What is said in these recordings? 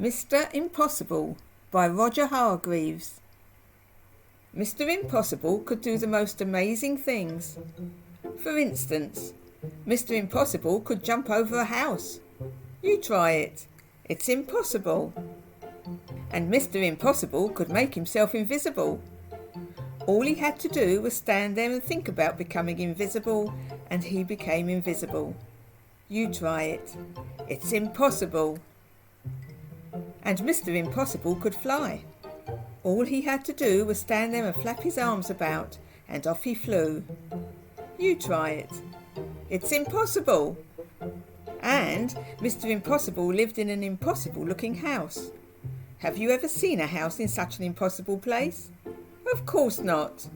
Mr. Impossible by Roger Hargreaves. Mr. Impossible could do the most amazing things. For instance, Mr. Impossible could jump over a house. You try it. It's impossible. And Mr. Impossible could make himself invisible. All he had to do was stand there and think about becoming invisible, and he became invisible. You try it. It's impossible. And Mr. Impossible could fly. All he had to do was stand there and flap his arms about, and off he flew. You try it. It's impossible. And Mr. Impossible lived in an impossible-looking house. Have you ever seen a house in such an impossible place? Of course not.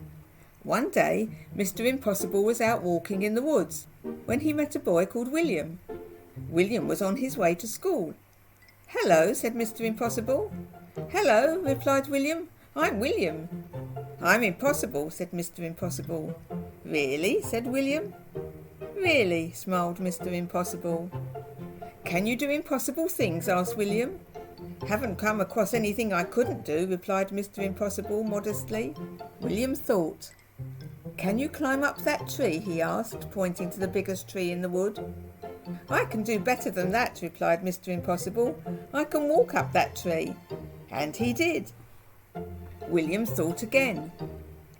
One day, Mr. Impossible was out walking in the woods when he met a boy called William. William was on his way to school. "Hello," said Mr. Impossible. "Hello," replied William. "I'm William." "I'm impossible," said Mr. Impossible. "Really?" said William. "Really," smiled Mr. Impossible. "Can you do impossible things?" asked William. "Haven't come across anything I couldn't do," replied Mr. Impossible modestly. William thought. "Can you climb up that tree?" he asked, pointing to the biggest tree in the wood. "I can do better than that," replied Mr. Impossible. "I can walk up that tree." And he did. William thought again.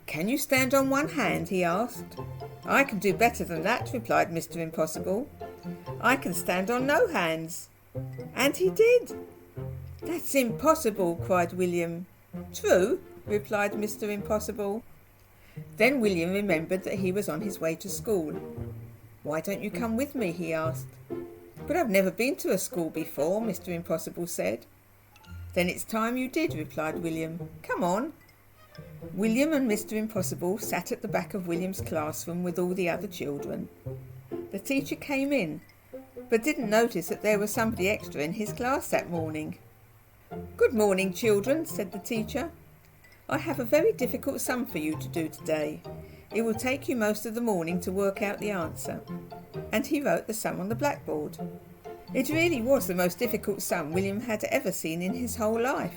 "Can you stand on one hand?" he asked. "I can do better than that," replied Mr. Impossible. "I can stand on no hands." And he did. "That's impossible," cried William. "True," replied Mr. Impossible. Then William remembered that he was on his way to school. "Why don't you come with me?" he asked. "But I've never been to a school before," Mr. Impossible said. "Then it's time you did," replied William. "Come on." William and Mr. Impossible sat at the back of William's classroom with all the other children. The teacher came in, but didn't notice that there was somebody extra in his class that morning. "Good morning, children," said the teacher. "I have a very difficult sum for you to do today. It will take you most of the morning to work out the answer." And he wrote the sum on the blackboard. It really was the most difficult sum William had ever seen in his whole life.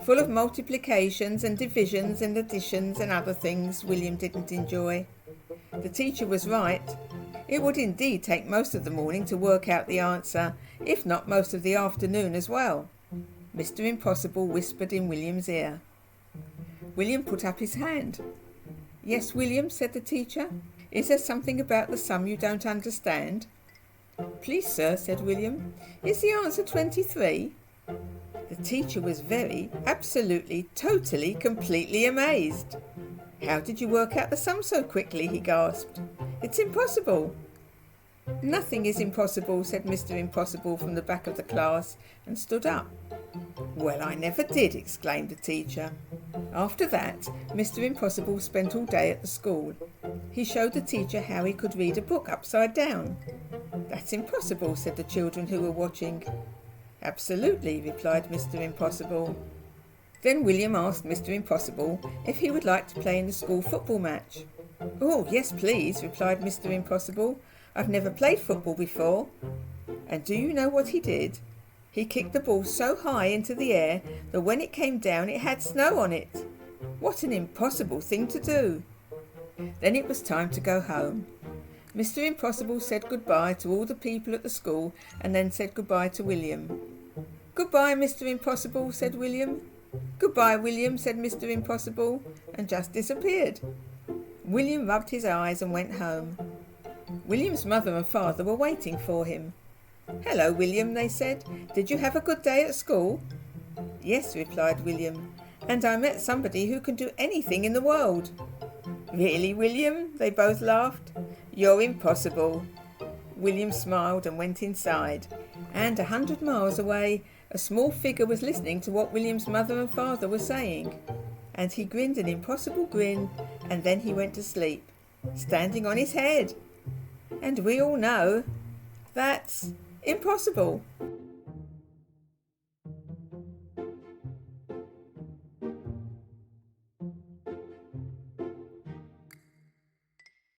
Full of multiplications and divisions and additions and other things William didn't enjoy. The teacher was right. It would indeed take most of the morning to work out the answer, if not most of the afternoon as well. Mr. Impossible whispered in William's ear. William put up his hand. "Yes, William," said the teacher. "Is there something about the sum you don't understand?" "Please, sir," said William, "is the answer 23? The teacher was very, absolutely, totally, completely amazed. "How did you work out the sum so quickly?" he gasped. "It's impossible." "Nothing is impossible," said Mr. Impossible from the back of the class, and stood up. "Well, I never did," exclaimed the teacher. After that, Mr. Impossible spent all day at the school. He showed the teacher how he could read a book upside down. "That's impossible," said the children who were watching. "Absolutely," replied Mr. Impossible. Then William asked Mr. Impossible if he would like to play in the school football match. "Oh, yes, please," replied Mr. Impossible. "I've never played football before." And do you know what he did? He kicked the ball so high into the air that when it came down it had snow on it. What an impossible thing to do! Then it was time to go home. Mr. Impossible said goodbye to all the people at the school and then said goodbye to William. "Goodbye, Mr. Impossible," said William. "Goodbye, William," said Mr. Impossible, and just disappeared. William rubbed his eyes and went home. William's mother and father were waiting for him. "Hello, William," they said. "Did you have a good day at school?" "Yes," replied William, "and I met somebody who can do anything in the world." "Really, William?" they both laughed. "You're impossible." William smiled and went inside, and 100 miles away a small figure was listening to what William's mother and father were saying, and he grinned an impossible grin, and then he went to sleep, standing on his head. And we all know that's impossible.